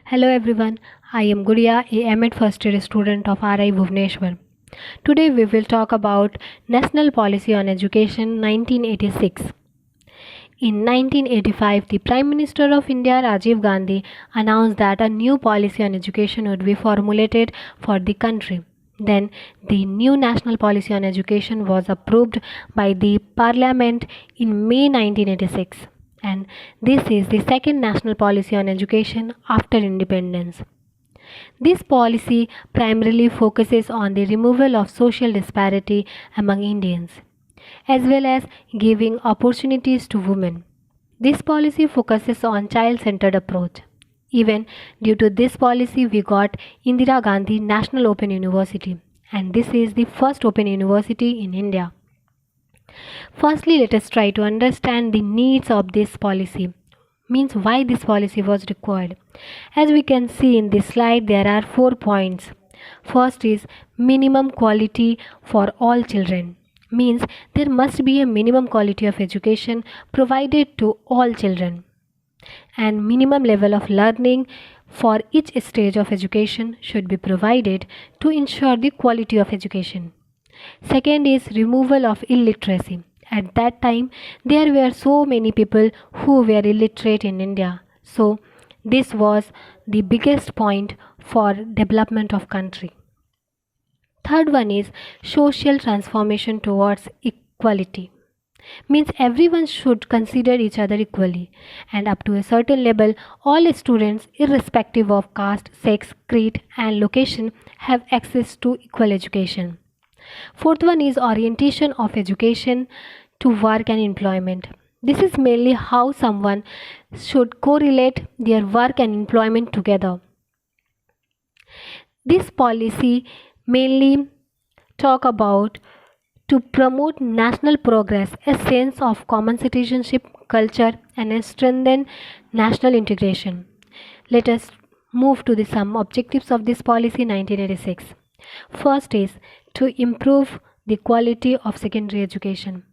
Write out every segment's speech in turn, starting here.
Hello everyone, I am Guria, a M.Ed first year student of RI Bhubaneswar. Today we will talk about National Policy on Education 1986. In 1985, the Prime Minister of India Rajiv Gandhi announced that a new policy on education would be formulated for the country. Then, the new national policy on education was approved by the Parliament in May 1986, and this is the second national policy on education after independence. This policy primarily focuses on the removal of social disparity among Indians, as well as giving opportunities to women. This policy focuses on child-centered approach. Even due to this policy, we got Indira Gandhi National Open University, and this is the first open university in India. Firstly, let us try to understand the needs of this policy, means why this policy was required. As we can see in this slide, there are 4 points. First is minimum quality for all children, means there must be a minimum quality of education provided to all children, and minimum level of learning for each stage of education should be provided to ensure the quality of education. Second is removal of illiteracy. At that time, there were so many people who were illiterate in India. So, this was the biggest point for development of country. Third one is social transformation towards equality. Means everyone should consider each other equally, and up to a certain level, all students, irrespective of caste, sex, creed, and location, have access to equal education. Fourth one is orientation of education to work and employment. This is mainly how someone should correlate their work and employment together. This policy mainly talk about to promote national progress, a sense of common citizenship, culture, and a strengthen national integration. Let us move to the some objectives of this policy 1986. First is to improve the quality of secondary education.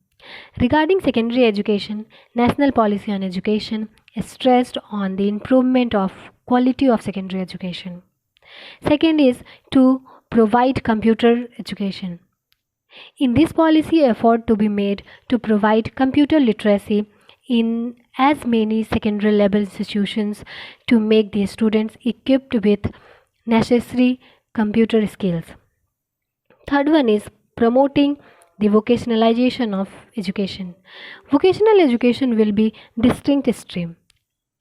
Regarding secondary education, national policy on education is stressed on the improvement of quality of secondary education. Second is to provide computer education. In this policy, effort to be made to provide computer literacy in as many secondary level institutions to make the students equipped with necessary computer skills. Third one is promoting the vocationalization of education. Vocational education will be distinct stream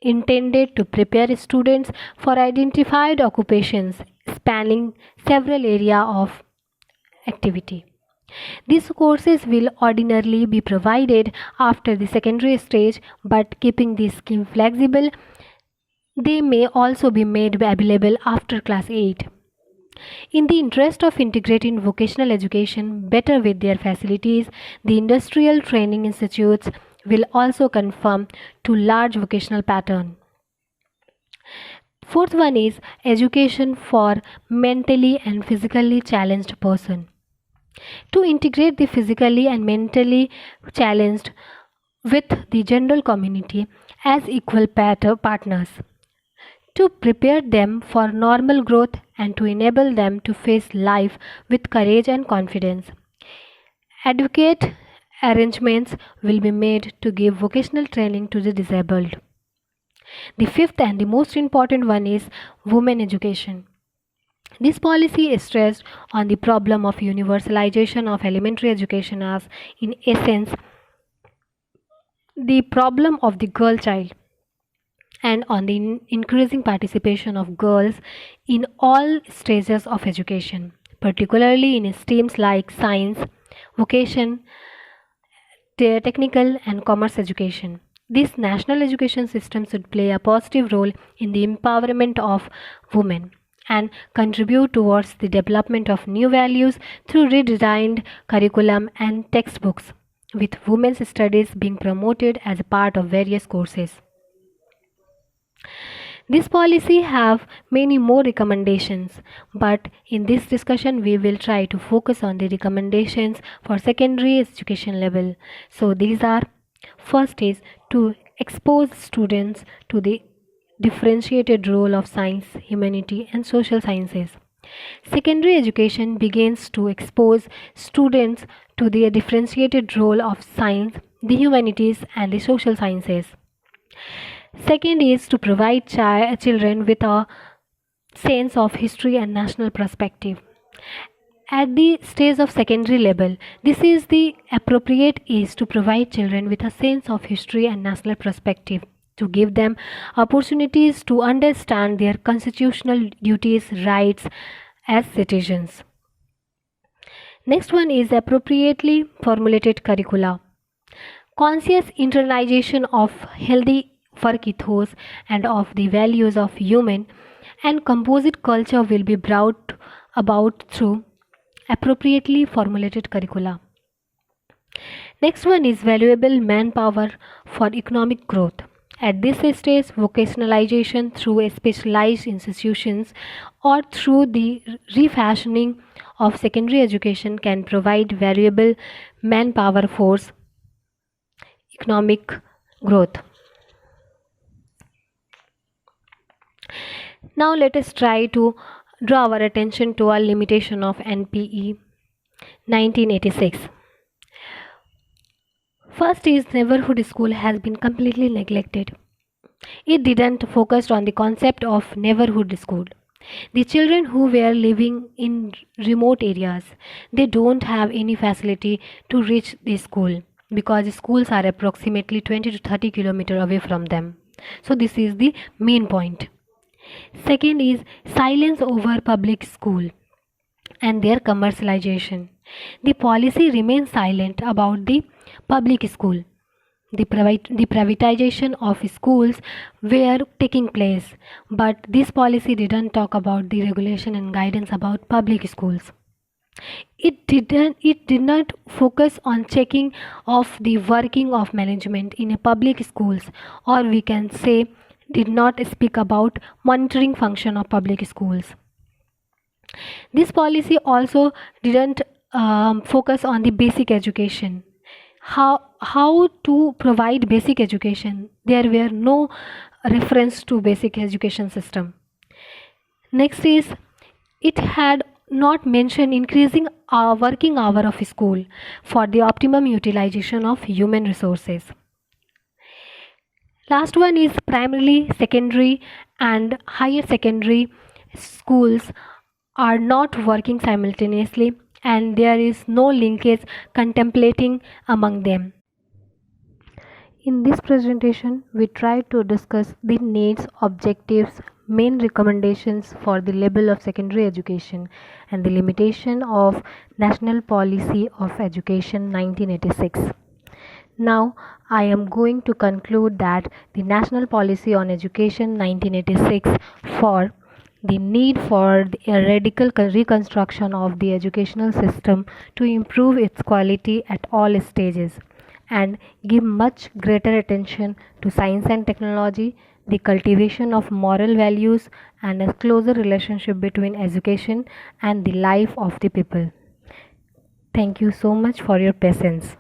intended to prepare students for identified occupations spanning several areas of activity. These courses will ordinarily be provided after the secondary stage, but keeping the scheme flexible, they may also be made available after class 8. In the interest of integrating vocational education better with their facilities, the industrial training institutes will also conform to large vocational pattern. Fourth one is education for mentally and physically challenged person. To integrate the physically and mentally challenged with the general community as equal partners, to prepare them for normal growth and to enable them to face life with courage and confidence. Adequate arrangements will be made to give vocational training to the disabled. The fifth and the most important one is women education. This policy is stressed on the problem of universalization of elementary education as, in essence, the problem of the girl child, and on the increasing participation of girls in all stages of education, particularly in streams like science, vocation, technical, and commerce education. This national education system should play a positive role in the empowerment of women and contribute towards the development of new values through redesigned curriculum and textbooks, with women's studies being promoted as a part of various courses. This policy have many more recommendations, but in this discussion we will try to focus on the recommendations for secondary education level. So these are: first is to expose students to the differentiated role of science, humanity, and social sciences. Secondary education begins to expose students to the differentiated role of science, the humanities, and the social sciences. Second is to provide children with a sense of history and national perspective. At the stage of secondary level, this is the appropriate is to provide children with a sense of history and national perspective, to give them opportunities to understand their constitutional duties, rights as citizens. Next one is appropriately formulated curricula. Conscious internalization of healthy work ethos and of the values of human and composite culture will be brought about through appropriately formulated curricula. Next one is valuable manpower for economic growth. At this stage, vocationalization through specialized institutions or through the refashioning of secondary education can provide valuable manpower for economic growth. Now let us try to draw our attention to a limitation of NPE 1986. First is neighborhood school has been completely neglected. It didn't focus on the concept of neighborhood school. The children who were living in remote areas, they don't have any facility to reach the school because schools are approximately 20 to 30 kilometers away from them. So this is the main point. Second is silence over public school and their commercialization. The policy remains silent about the public school. The privatization of schools were taking place, but this policy didn't talk about the regulation and guidance about public schools. It did not focus on checking of the working of management in a public schools, or we can say did not speak about monitoring function of public schools. This policy also didn't focus on the basic education. How to provide basic education? There were no reference to basic education system. Next is it had not mentioned increasing our working hour of school for the optimum utilization of human resources. Last one is primarily secondary and higher secondary schools are not working simultaneously and there is no linkage contemplating among them. In this presentation, we try to discuss the needs, objectives, main recommendations for the level of secondary education and the limitation of National Policy of Education 1986. Now, I am going to conclude that the National Policy on Education 1986 for the need for a radical reconstruction of the educational system to improve its quality at all stages and give much greater attention to science and technology, the cultivation of moral values, and a closer relationship between education and the life of the people. Thank you so much for your patience.